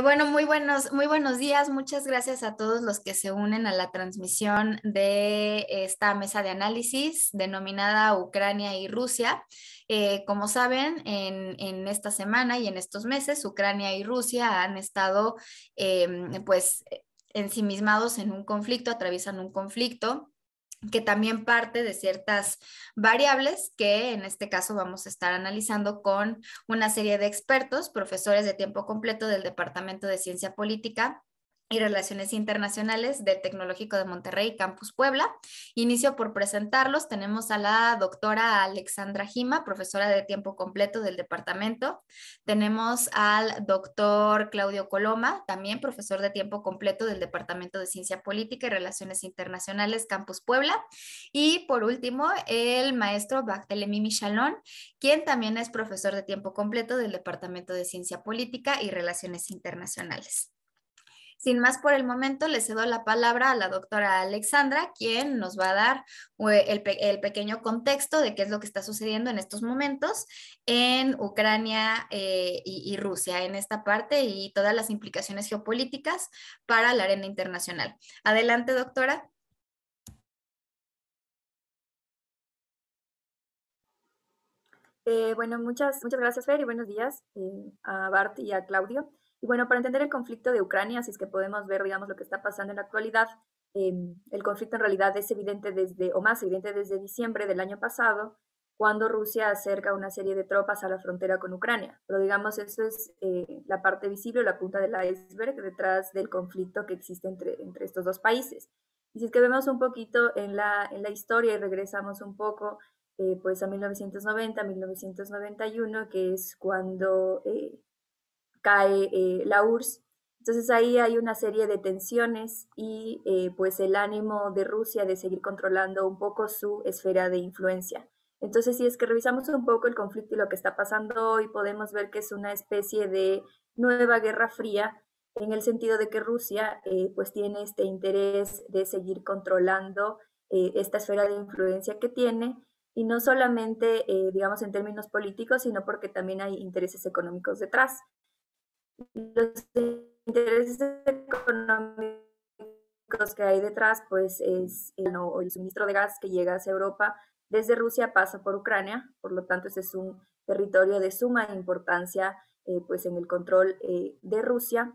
Bueno, muy buenos días. Muchas gracias a todos los que se unen a la transmisión de esta mesa de análisis denominada Ucrania y Rusia. Como saben, en esta semana y en estos meses, Ucrania y Rusia han estado pues ensimismados en un conflicto, atraviesan un conflicto que también parte de ciertas variables que en este caso vamos a estar analizando con una serie de expertos, profesores de tiempo completo del Departamento de Ciencia Política y Relaciones Internacionales del Tecnológico de Monterrey, Campus Puebla. Inicio por presentarlos. Tenemos a la doctora Alexandra Gima, profesora de tiempo completo del departamento. Tenemos al doctor Claudio Coloma, también profesor de tiempo completo del Departamento de Ciencia Política y Relaciones Internacionales, Campus Puebla. Y por último, el maestro Barthelemy Michalon, quien también es profesor de tiempo completo del Departamento de Ciencia Política y Relaciones Internacionales. Sin más por el momento, le cedo la palabra a la doctora Alexandra, quien nos va a dar el pequeño contexto de qué es lo que está sucediendo en estos momentos en Ucrania y Rusia, en esta parte y todas las implicaciones geopolíticas para la arena internacional. Adelante, doctora. Bueno, muchas gracias, Fer, y buenos días a Bart y a Claudio. Y bueno, para entender el conflicto de Ucrania, si es que podemos ver, digamos, lo que está pasando en la actualidad, el conflicto en realidad es evidente desde, o más evidente desde diciembre del año pasado, cuando Rusia acerca una serie de tropas a la frontera con Ucrania. Pero digamos, eso es la parte visible, la punta del iceberg detrás del conflicto que existe entre estos dos países. Y si es que vemos un poquito en la historia y regresamos un poco pues a 1990, 1991, que es cuando cae la URSS. Entonces ahí hay una serie de tensiones y pues el ánimo de Rusia de seguir controlando un poco su esfera de influencia. Entonces, si es que revisamos un poco el conflicto y lo que está pasando hoy, podemos ver que es una especie de nueva guerra fría en el sentido de que Rusia pues tiene este interés de seguir controlando esta esfera de influencia que tiene y no solamente, digamos, en términos políticos, sino porque también hay intereses económicos detrás. Los intereses económicos que hay detrás, pues es el suministro de gas que llega hacia Europa desde Rusia pasa por Ucrania, por lo tanto ese es un territorio de suma importancia pues en el control de Rusia.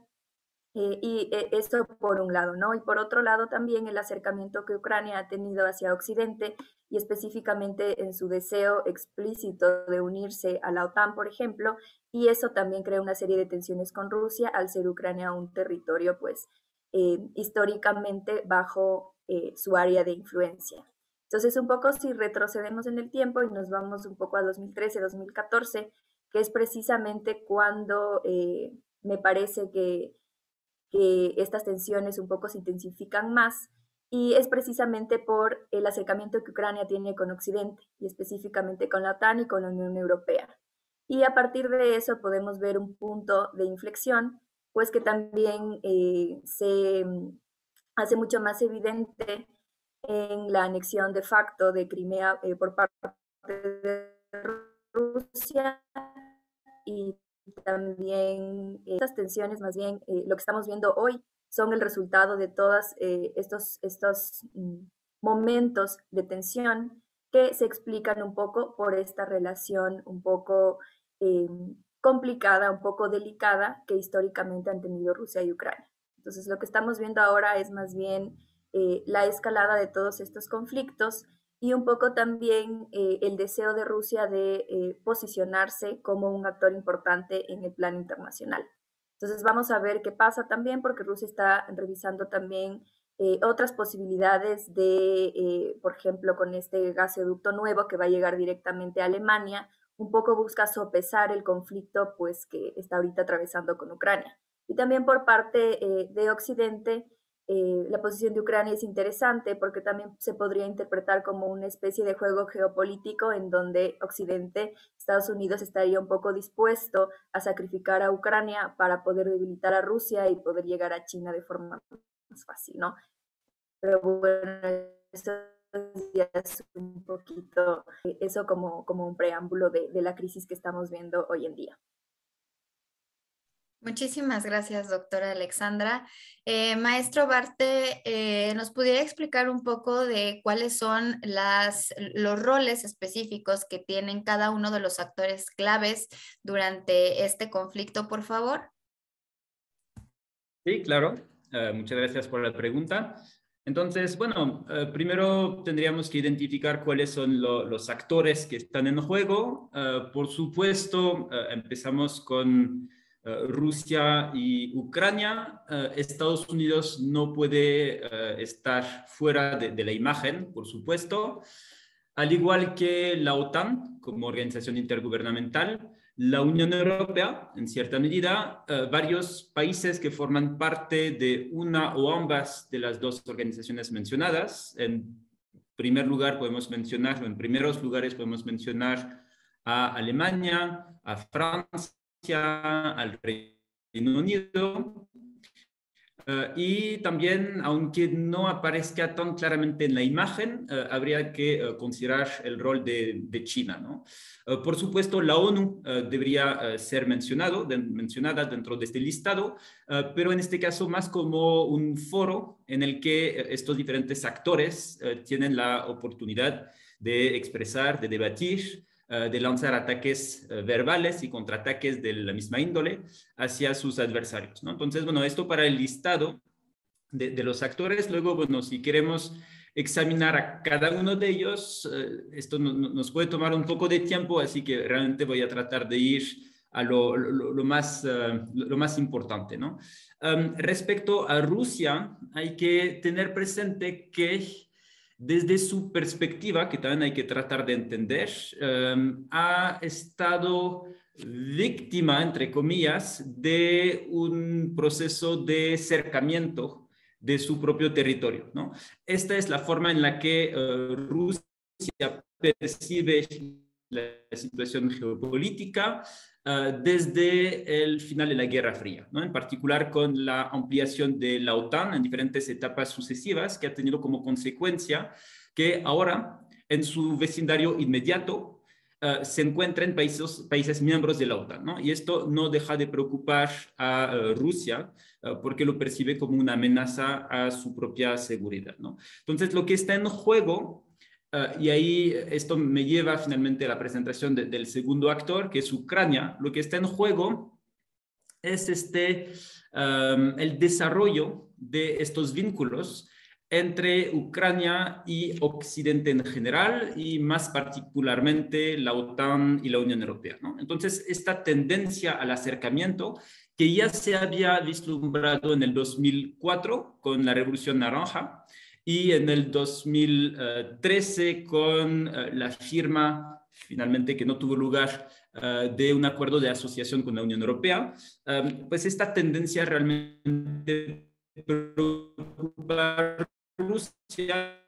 Esto por un lado, ¿no? Y por otro lado también el acercamiento que Ucrania ha tenido hacia Occidente y específicamente en su deseo explícito de unirse a la OTAN, por ejemplo, y eso también crea una serie de tensiones con Rusia al ser Ucrania un territorio, pues, históricamente bajo su área de influencia. Entonces, un poco si retrocedemos en el tiempo y nos vamos un poco a 2013, 2014, que es precisamente cuando me parece que estas tensiones un poco se intensifican más y es precisamente por el acercamiento que Ucrania tiene con Occidente y específicamente con la OTAN y con la Unión Europea. Y a partir de eso podemos ver un punto de inflexión, pues que también se hace mucho más evidente en la anexión de facto de Crimea por parte de Rusia y también estas tensiones, más bien lo que estamos viendo hoy, son el resultado de todos estos momentos de tensión que se explican un poco por esta relación un poco eh, complicada, un poco delicada que históricamente han tenido Rusia y Ucrania. Entonces, lo que estamos viendo ahora es más bien la escalada de todos estos conflictos y un poco también el deseo de Rusia de posicionarse como un actor importante en el plano internacional. Entonces vamos a ver qué pasa también porque Rusia está revisando también otras posibilidades de, por ejemplo, con este gasoducto nuevo que va a llegar directamente a Alemania, un poco busca sopesar el conflicto pues que está ahorita atravesando con Ucrania. Y también por parte de Occidente, la posición de Ucrania es interesante porque también se podría interpretar como una especie de juego geopolítico en donde Occidente, Estados Unidos estaría un poco dispuesto a sacrificar a Ucrania para poder debilitar a Rusia y poder llegar a China de forma más fácil, ¿no? Pero bueno, eso ya es un poquito, eso como un preámbulo de la crisis que estamos viendo hoy en día. Muchísimas gracias, doctora Alexandra. Maestro Barte, ¿nos pudiera explicar un poco de cuáles son los roles específicos que tienen cada uno de los actores claves durante este conflicto, por favor? Sí, claro. Muchas gracias por la pregunta. Entonces, bueno, primero tendríamos que identificar cuáles son los actores que están en juego. Por supuesto, empezamos con Rusia y Ucrania. Estados Unidos no puede estar fuera de la imagen, por supuesto, al igual que la OTAN como organización intergubernamental. La Unión Europea, en cierta medida, varios países que forman parte de una o ambas de las dos organizaciones mencionadas. En primer lugar, podemos mencionar, o en primeros lugares podemos mencionar a Alemania, a Francia, al Reino Unido. Y también, aunque no aparezca tan claramente en la imagen, habría que considerar el rol de China, ¿no? Por supuesto, la ONU debería ser mencionada dentro de este listado, pero en este caso más como un foro en el que estos diferentes actores tienen la oportunidad de expresar, de debatir, de lanzar ataques verbales y contraataques de la misma índole hacia sus adversarios, ¿no? Entonces, bueno, esto para el listado de los actores. Luego, bueno, si queremos examinar a cada uno de ellos, esto nos puede tomar un poco de tiempo, así que realmente voy a tratar de ir a lo más importante, ¿no? Respecto a Rusia, hay que tener presente que desde su perspectiva, que también hay que tratar de entender, ha estado víctima, entre comillas, de un proceso de cercamiento de su propio territorio, ¿no? Esta es la forma en la que Rusia percibe la situación geopolítica desde el final de la Guerra Fría, ¿no? En particular con la ampliación de la OTAN en diferentes etapas sucesivas, que ha tenido como consecuencia que ahora en su vecindario inmediato se encuentran países miembros de la OTAN, ¿no? Y esto no deja de preocupar a Rusia porque lo percibe como una amenaza a su propia seguridad, ¿no? Entonces, lo que está en juego, y ahí esto me lleva finalmente a la presentación del segundo actor, que es Ucrania. Lo que está en juego es el desarrollo de estos vínculos entre Ucrania y Occidente en general y más particularmente la OTAN y la Unión Europea, ¿no? Entonces, esta tendencia al acercamiento que ya se había vislumbrado en el 2004 con la Revolución Naranja y en el 2013 con la firma, finalmente que no tuvo lugar, de un acuerdo de asociación con la Unión Europea, pues esta tendencia realmente preocupa Rusia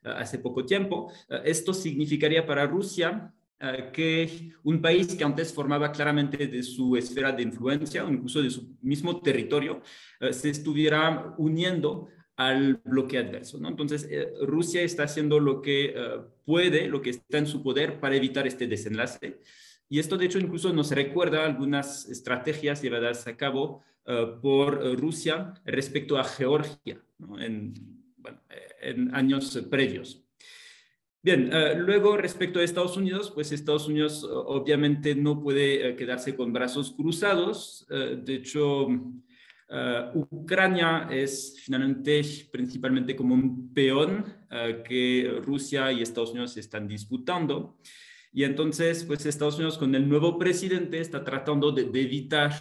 hace poco tiempo. Esto significaría para Rusia que un país que antes formaba claramente de su esfera de influencia o incluso de su mismo territorio se estuviera uniendo al bloque adverso, ¿no? Entonces, Rusia está haciendo lo que puede, lo que está en su poder para evitar este desenlace. Y esto, de hecho, incluso nos recuerda algunas estrategias llevadas a cabo por Rusia respecto a Georgia, ¿no? En años previos. Bien, luego respecto a Estados Unidos, pues Estados Unidos obviamente no puede quedarse con brazos cruzados. De hecho, Ucrania es finalmente principalmente como un peón que Rusia y Estados Unidos están disputando. Y entonces, pues Estados Unidos con el nuevo presidente está tratando de evitar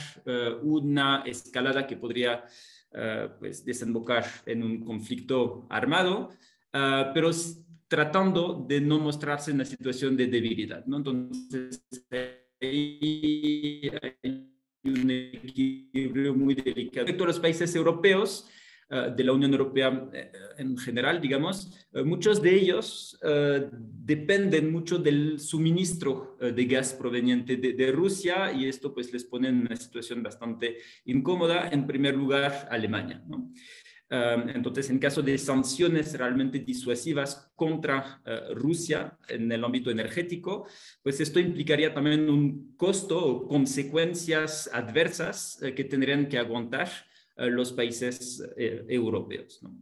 una escalada que podría pues desembocar en un conflicto armado, pero tratando de no mostrarse en una situación de debilidad, ¿no? Entonces, hay un equilibrio muy delicado. Respecto a los países europeos, de la Unión Europea en general, digamos, muchos de ellos dependen mucho del suministro de gas proveniente de Rusia y esto pues les pone en una situación bastante incómoda, en primer lugar Alemania, ¿no? Entonces, en caso de sanciones realmente disuasivas contra Rusia en el ámbito energético, pues esto implicaría también un costo o consecuencias adversas que tendrían que aguantar los países europeos, ¿no?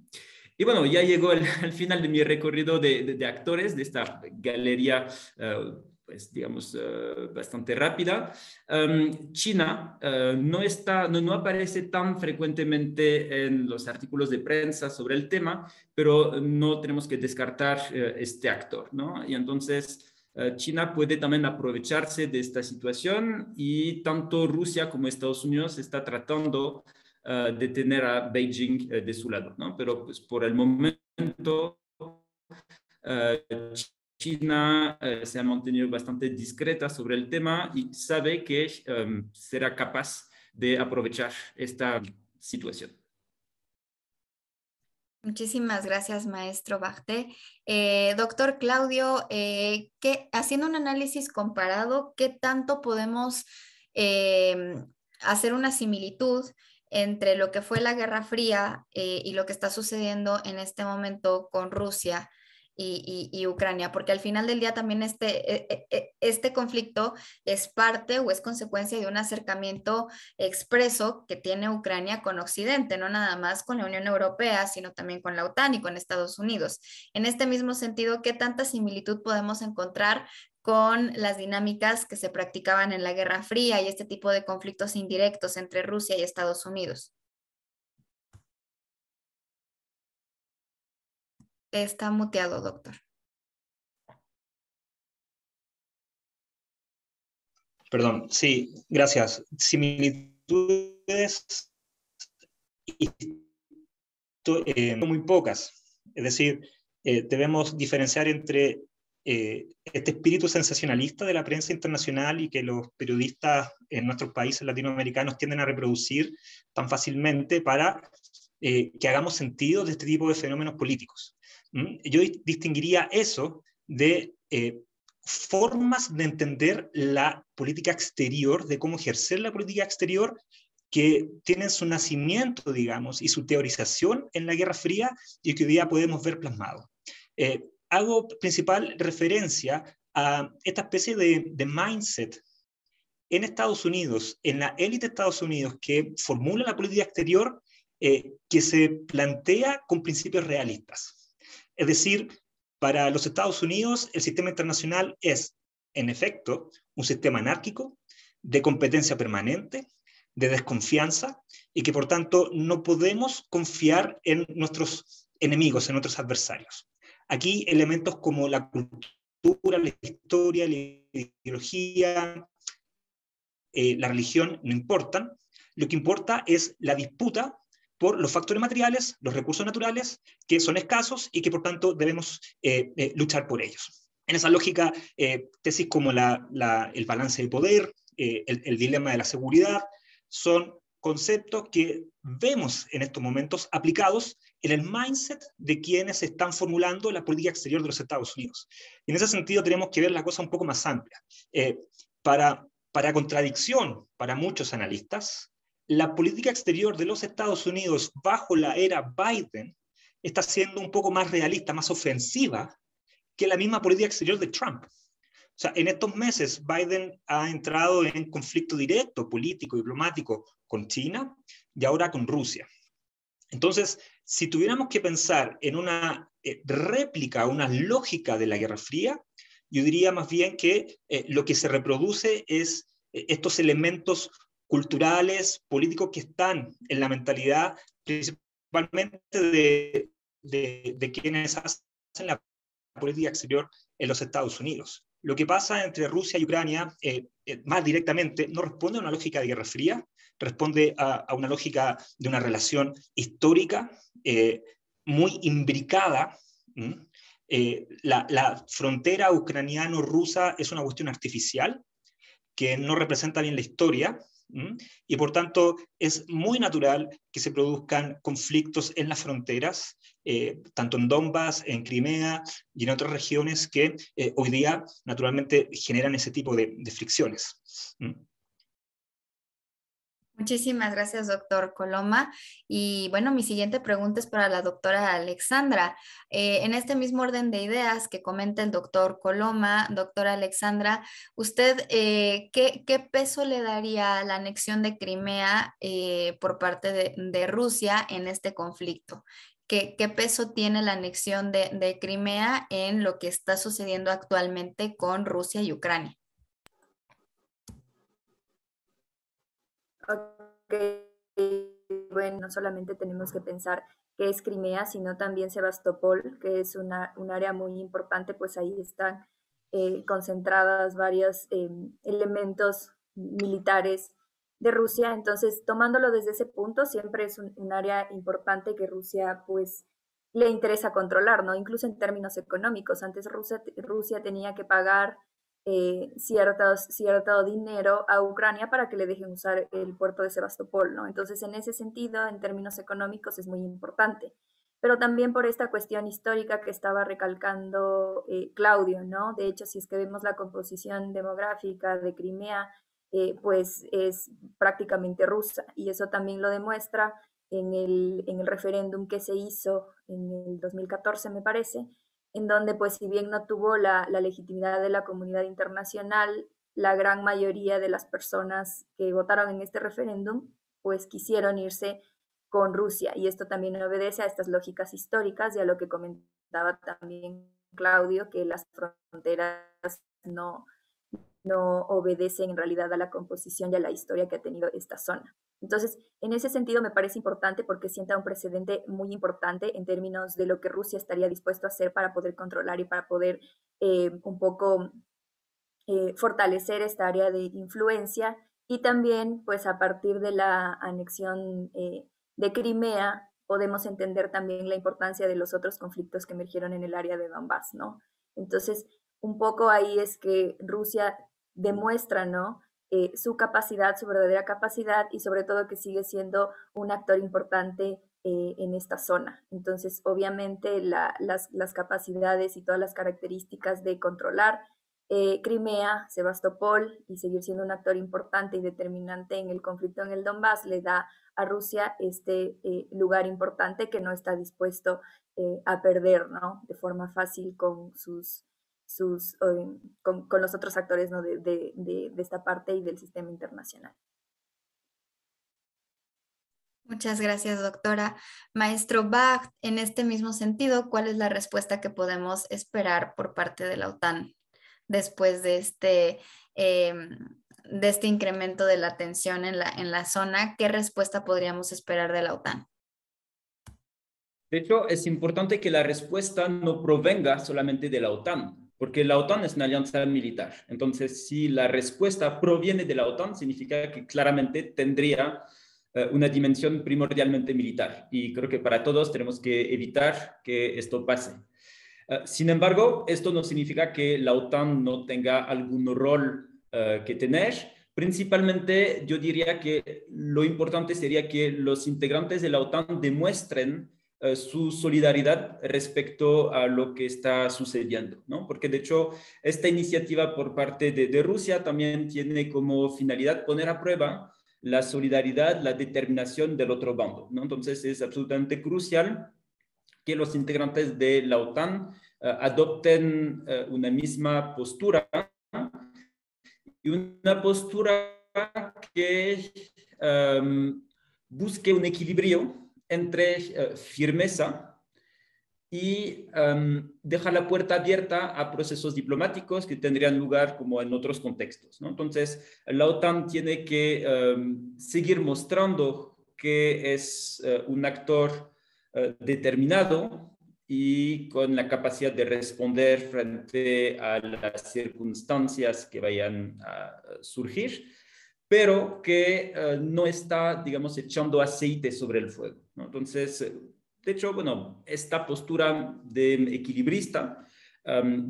Y bueno, ya llegó al final de mi recorrido de actores de esta galería, pues digamos, bastante rápida. China no aparece tan frecuentemente en los artículos de prensa sobre el tema, pero no tenemos que descartar este actor, ¿no? Y entonces China puede también aprovecharse de esta situación y tanto Rusia como Estados Unidos está tratando de tener a Beijing de su lado, ¿no? Pero pues por el momento uh, China se ha mantenido bastante discreta sobre el tema y sabe que será capaz de aprovechar esta situación. Muchísimas gracias, maestro Barté. Doctor Claudio, haciendo un análisis comparado, ¿qué tanto podemos hacer una similitud entre lo que fue la Guerra Fría y lo que está sucediendo en este momento con Rusia y Ucrania? Porque al final del día también este conflicto es parte o es consecuencia de un acercamiento expreso que tiene Ucrania con Occidente, no nada más con la Unión Europea, sino también con la OTAN y con Estados Unidos. En este mismo sentido, ¿qué tanta similitud podemos encontrar con las dinámicas que se practicaban en la Guerra Fría y este tipo de conflictos indirectos entre Rusia y Estados Unidos? Está muteado, doctor. Perdón, sí, gracias. Similitudes muy pocas. Es decir, debemos diferenciar entre este espíritu sensacionalista de la prensa internacional y que los periodistas en nuestros países latinoamericanos tienden a reproducir tan fácilmente para que hagamos sentido de este tipo de fenómenos políticos. Yo distinguiría eso de formas de entender la política exterior, de cómo ejercer la política exterior, que tienen su nacimiento, digamos, y su teorización en la Guerra Fría y que hoy día podemos ver plasmado. Hago principal referencia a esta especie de mindset en Estados Unidos, en la élite de Estados Unidos, que formula la política exterior, que se plantea con principios realistas. Es decir, para los Estados Unidos, el sistema internacional es, en efecto, un sistema anárquico, de competencia permanente, de desconfianza, y que por tanto no podemos confiar en nuestros enemigos, en nuestros adversarios. Aquí elementos como la cultura, la historia, la ideología, la religión no importan. Lo que importa es la disputa por los factores materiales, los recursos naturales, que son escasos y que por tanto debemos luchar por ellos. En esa lógica, tesis como el balance de poder, el dilema de la seguridad, son conceptos que vemos en estos momentos aplicados en el mindset de quienes están formulando la política exterior de los Estados Unidos. Y en ese sentido tenemos que ver la cosa un poco más amplia. Para contradicción para muchos analistas, la política exterior de los Estados Unidos bajo la era Biden está siendo un poco más realista, más ofensiva que la misma política exterior de Trump. O sea, en estos meses Biden ha entrado en conflicto directo, político, diplomático, con China y ahora con Rusia. Entonces, si tuviéramos que pensar en una réplica, una lógica de la Guerra Fría, yo diría más bien que lo que se reproduce es estos elementos culturales, políticos que están en la mentalidad principalmente de quienes hacen la política exterior en los Estados Unidos. Lo que pasa entre Rusia y Ucrania, más directamente, no responde a una lógica de Guerra Fría, responde a una lógica de una relación histórica muy imbricada. La frontera ucraniano-rusa es una cuestión artificial que no representa bien la historia, y por tanto es muy natural que se produzcan conflictos en las fronteras, tanto en Donbass, en Crimea y en otras regiones que hoy día naturalmente generan ese tipo de fricciones. Muchísimas gracias, doctor Coloma. Y bueno, mi siguiente pregunta es para la doctora Alexandra. En este mismo orden de ideas que comenta el doctor Coloma, doctora Alexandra, ¿usted qué peso le daría a la anexión de Crimea por parte de Rusia en este conflicto? ¿Qué peso tiene la anexión de Crimea en lo que está sucediendo actualmente con Rusia y Ucrania? Ok, bueno, no solamente tenemos que pensar que es Crimea, sino también Sebastopol, que es un área muy importante, pues ahí están concentradas varios elementos militares de Rusia. Entonces, tomándolo desde ese punto, siempre es un área importante que Rusia, pues, le interesa controlar, ¿no? Incluso en términos económicos. Antes Rusia tenía que pagar cierto dinero a Ucrania para que le dejen usar el puerto de Sebastopol, ¿no? Entonces, en ese sentido, en términos económicos, es muy importante. Pero también por esta cuestión histórica que estaba recalcando Claudio, ¿no? De hecho, si es que vemos la composición demográfica de Crimea, pues es prácticamente rusa, y eso también lo demuestra en el referéndum que se hizo en el 2014, me parece, en donde pues si bien no tuvo la legitimidad de la comunidad internacional, la gran mayoría de las personas que votaron en este referéndum pues quisieron irse con Rusia, y esto también obedece a estas lógicas históricas y a lo que comentaba también Claudio, que las fronteras no, no obedecen en realidad a la composición y a la historia que ha tenido esta zona. Entonces, en ese sentido me parece importante porque sienta un precedente muy importante en términos de lo que Rusia estaría dispuesto a hacer para poder controlar y para poder un poco fortalecer esta área de influencia, y también pues a partir de la anexión de Crimea podemos entender también la importancia de los otros conflictos que emergieron en el área de Donbass, ¿no? Entonces, un poco ahí es que Rusia demuestra, ¿no? Su capacidad, su verdadera capacidad, y sobre todo que sigue siendo un actor importante en esta zona. Entonces, obviamente, las capacidades y todas las características de controlar Crimea, Sebastopol, y seguir siendo un actor importante y determinante en el conflicto en el Donbass, le da a Rusia este lugar importante que no está dispuesto a perder, ¿no? De forma fácil con con los otros actores, ¿no? de esta parte y del sistema internacional. Muchas gracias, doctora. Maestro Bach, en este mismo sentido, ¿cuál es la respuesta que podemos esperar por parte de la OTAN después de este incremento de la tensión en la zona? ¿Qué respuesta podríamos esperar de la OTAN? De hecho, es importante que la respuesta no provenga solamente de la OTAN, porque la OTAN es una alianza militar. Entonces, si la respuesta proviene de la OTAN, significa que claramente tendría una dimensión primordialmente militar. Y creo que para todos tenemos que evitar que esto pase. Sin embargo, esto no significa que la OTAN no tenga algún rol que tener. Principalmente, yo diría que lo importante sería que los integrantes de la OTAN demuestren su solidaridad respecto a lo que está sucediendo, ¿no? Porque de hecho esta iniciativa por parte de Rusia también tiene como finalidad poner a prueba la solidaridad, la determinación del otro bando, ¿no? Entonces es absolutamente crucial que los integrantes de la OTAN adopten una misma postura, y una postura que busque un equilibrio entre firmeza y deja la puerta abierta a procesos diplomáticos que tendrían lugar como en otros contextos, ¿no? Entonces, la OTAN tiene que seguir mostrando que es un actor determinado y con la capacidad de responder frente a las circunstancias que vayan a surgir, pero que no está, digamos, echando aceite sobre el fuego, ¿no? Entonces, de hecho, bueno, esta postura de equilibrista,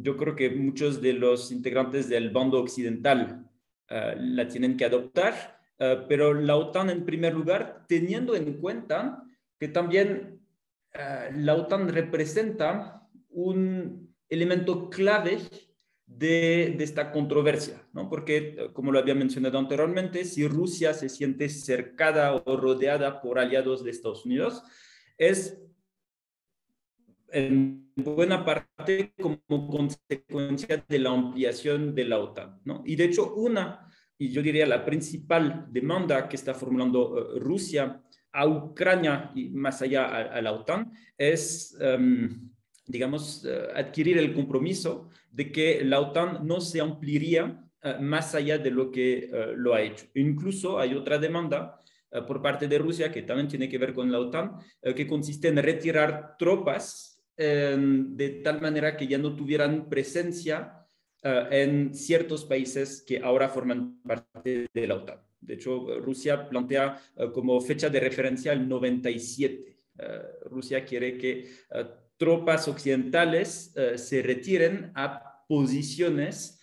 yo creo que muchos de los integrantes del bando occidental la tienen que adoptar, pero la OTAN en primer lugar, teniendo en cuenta que también la OTAN representa un elemento clave de esta controversia, ¿no? Porque, como lo había mencionado anteriormente, si Rusia se siente cercada o rodeada por aliados de Estados Unidos, es en buena parte como consecuencia de la ampliación de la OTAN, ¿no? Y de hecho, y yo diría la principal demanda que está formulando Rusia a Ucrania y más allá a la OTAN es, digamos, adquirir el compromiso de que la OTAN no se ampliaría más allá de lo que lo ha hecho. Incluso hay otra demanda por parte de Rusia que también tiene que ver con la OTAN, que consiste en retirar tropas de tal manera que ya no tuvieran presencia en ciertos países que ahora forman parte de la OTAN. De hecho, Rusia plantea como fecha de referencia el 97. Rusia quiere que tropas occidentales se retiren a posiciones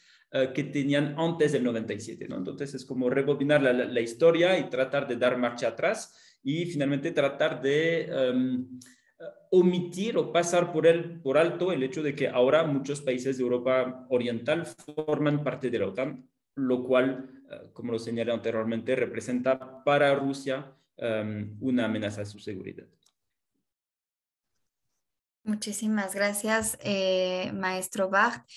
que tenían antes del 97, ¿no? Entonces es como rebobinar la historia y tratar de dar marcha atrás y finalmente tratar de omitir o pasar por alto el hecho de que ahora muchos países de Europa Oriental forman parte de la OTAN, lo cual, como lo señalé anteriormente, representa para Rusia una amenaza a su seguridad. Muchísimas gracias, maestro Bacht.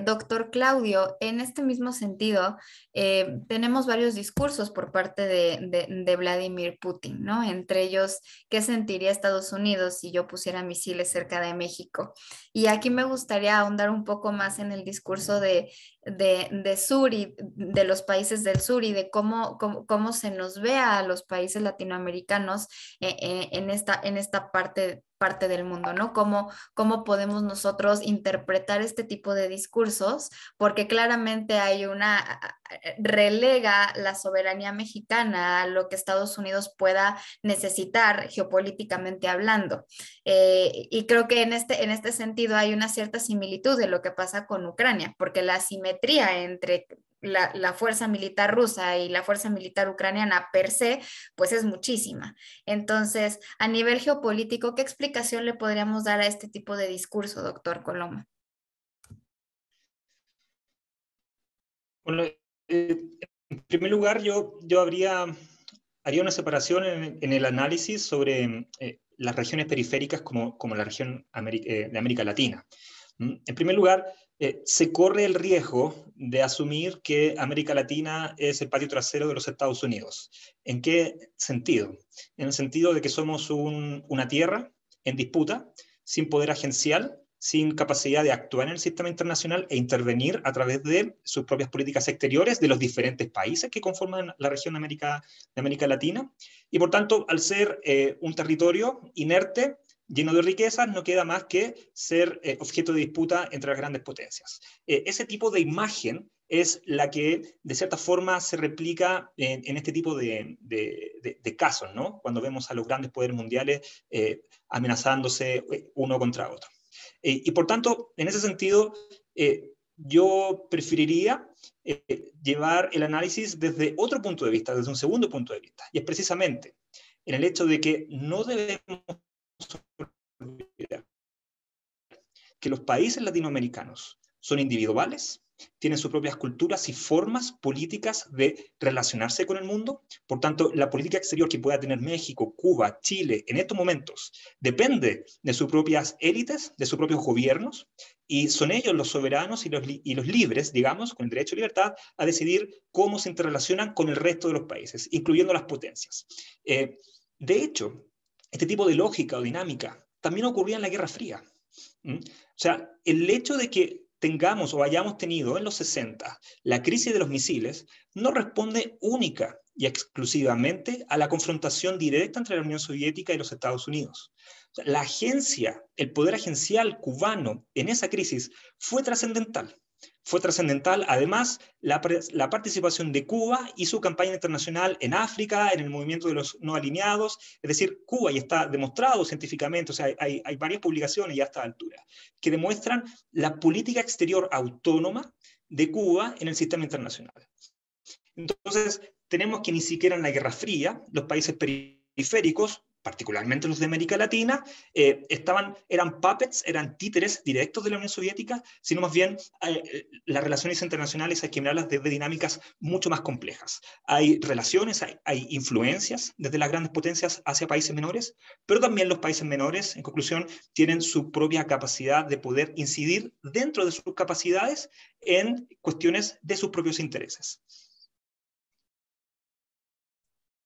Doctor Claudio, en este mismo sentido, tenemos varios discursos por parte de Vladimir Putin, ¿no? Entre ellos, ¿qué sentiría Estados Unidos si yo pusiera misiles cerca de México? Y aquí me gustaría ahondar un poco más en el discurso de sur y de los países del sur y de cómo se nos ve a los países latinoamericanos en esta parte del mundo, ¿no? ¿Cómo podemos nosotros interpretar este tipo de discursos? Porque claramente relega la soberanía mexicana a lo que Estados Unidos pueda necesitar geopolíticamente hablando. Y creo que en este sentido hay una cierta similitud de lo que pasa con Ucrania, porque la asimetría entre la fuerza militar rusa y la fuerza militar ucraniana per se, pues es muchísima. Entonces, a nivel geopolítico, ¿qué explicación le podríamos dar a este tipo de discurso, doctor Coloma? Bueno, en primer lugar, yo haría una separación en el análisis sobre las regiones periféricas como la región de América Latina. En primer lugar, se corre el riesgo de asumir que América Latina es el patio trasero de los Estados Unidos. ¿En qué sentido? En el sentido de que somos una tierra en disputa, sin poder agencial, sin capacidad de actuar en el sistema internacional e intervenir a través de sus propias políticas exteriores de los diferentes países que conforman la región de América Latina. Y por tanto, al ser un territorio inerte, lleno de riquezas, no queda más que ser objeto de disputa entre las grandes potencias. Ese tipo de imagen es la que, de cierta forma, se replica en este tipo de casos, ¿no? Cuando vemos a los grandes poderes mundiales amenazándose uno contra otro. Y por tanto, en ese sentido, yo preferiría llevar el análisis desde otro punto de vista, desde un segundo punto de vista, y es precisamente en el hecho de que no debemos olvidar que los países latinoamericanos son individuales, tienen sus propias culturas y formas políticas de relacionarse con el mundo. Por tanto, la política exterior que pueda tener México, Cuba, Chile en estos momentos depende de sus propias élites, de sus propios gobiernos, y son ellos los soberanos y los libres, digamos, con el derecho a libertad, a decidir cómo se interrelacionan con el resto de los países, incluyendo las potencias. De hecho, este tipo de lógica o dinámica también ocurría en la Guerra Fría. O sea, el hecho de que tengamos o hayamos tenido en los 60 la crisis de los misiles no responde única y exclusivamente a la confrontación directa entre la Unión Soviética y los Estados Unidos. O sea, la agencia, el poder agencial cubano en esa crisis fue trascendental. Fue trascendental, además, la participación de Cuba y su campaña internacional en África, en el movimiento de los no alineados. Es decir, Cuba, y está demostrado científicamente, o sea, hay varias publicaciones ya a esta altura, que demuestran la política exterior autónoma de Cuba en el sistema internacional. Entonces, tenemos que ni siquiera en la Guerra Fría, los países periféricos particularmente los de América Latina, eran puppets, eran títeres directos de la Unión Soviética, sino más bien las relaciones internacionales hay que mirarlas desde dinámicas mucho más complejas. Hay relaciones, hay influencias desde las grandes potencias hacia países menores, pero también los países menores, en conclusión, tienen su propia capacidad de poder incidir dentro de sus capacidades en cuestiones de sus propios intereses.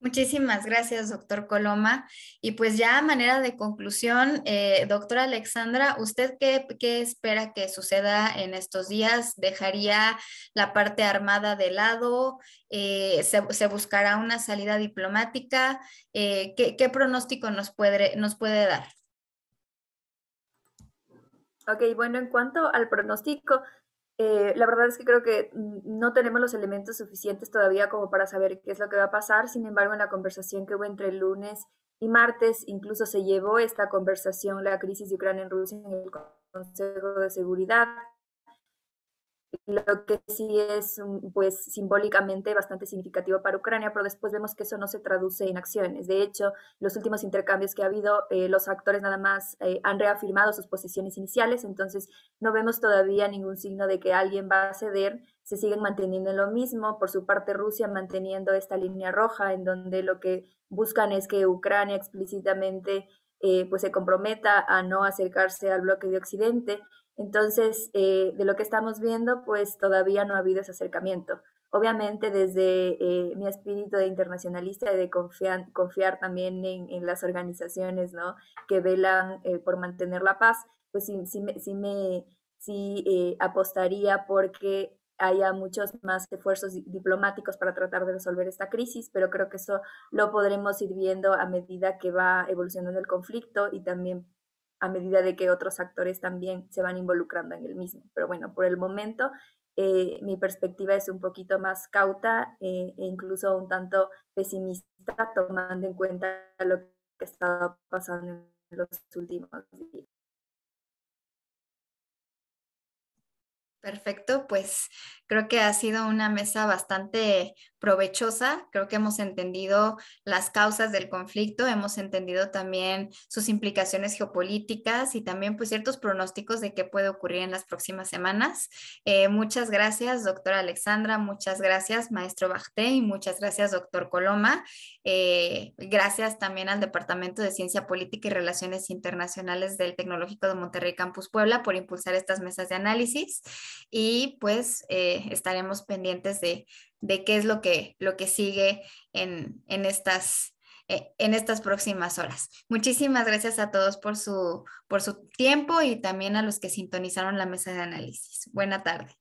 Muchísimas gracias, doctor Coloma. Y pues ya a manera de conclusión, doctora Alexandra, ¿usted qué espera que suceda en estos días? ¿Dejaría la parte armada de lado? ¿Se buscará una salida diplomática? ¿Qué pronóstico nos puede dar? Ok, bueno, en cuanto al pronóstico, la verdad es que creo que no tenemos los elementos suficientes todavía como para saber qué es lo que va a pasar. Sin embargo, en la conversación que hubo entre el lunes y martes, incluso se llevó esta conversación, la crisis de Ucrania en Rusia, en el Consejo de Seguridad. Lo que sí es pues simbólicamente bastante significativo para Ucrania, pero después vemos que eso no se traduce en acciones. De hecho, los últimos intercambios que ha habido, los actores nada más han reafirmado sus posiciones iniciales, entonces no vemos todavía ningún signo de que alguien va a ceder, se siguen manteniendo en lo mismo. Por su parte, Rusia manteniendo esta línea roja en donde lo que buscan es que Ucrania explícitamente pues se comprometa a no acercarse al bloque de Occidente. Entonces, de lo que estamos viendo, pues todavía no ha habido ese acercamiento. Obviamente, desde mi espíritu de internacionalista y de confiar también en las organizaciones, ¿no?, que velan por mantener la paz, pues sí apostaría porque haya muchos más esfuerzos diplomáticos para tratar de resolver esta crisis, pero creo que eso lo podremos ir viendo a medida que va evolucionando el conflicto y también a medida de que otros actores también se van involucrando en el mismo. Pero bueno, por el momento mi perspectiva es un poquito más cauta e incluso un tanto pesimista, tomando en cuenta lo que está pasando en los últimos días. Perfecto, pues creo que ha sido una mesa bastante provechosa. Creo que hemos entendido las causas del conflicto, hemos entendido también sus implicaciones geopolíticas y también pues ciertos pronósticos de qué puede ocurrir en las próximas semanas. Muchas gracias, doctora Alexandra, muchas gracias, maestro Bajté, y muchas gracias, doctor Coloma. Gracias también al Departamento de Ciencia Política y Relaciones Internacionales del Tecnológico de Monterrey Campus Puebla por impulsar estas mesas de análisis. Y pues estaremos pendientes de qué es lo que sigue en estas próximas horas. Muchísimas gracias a todos por su tiempo y también a los que sintonizaron la mesa de análisis. Buena tarde.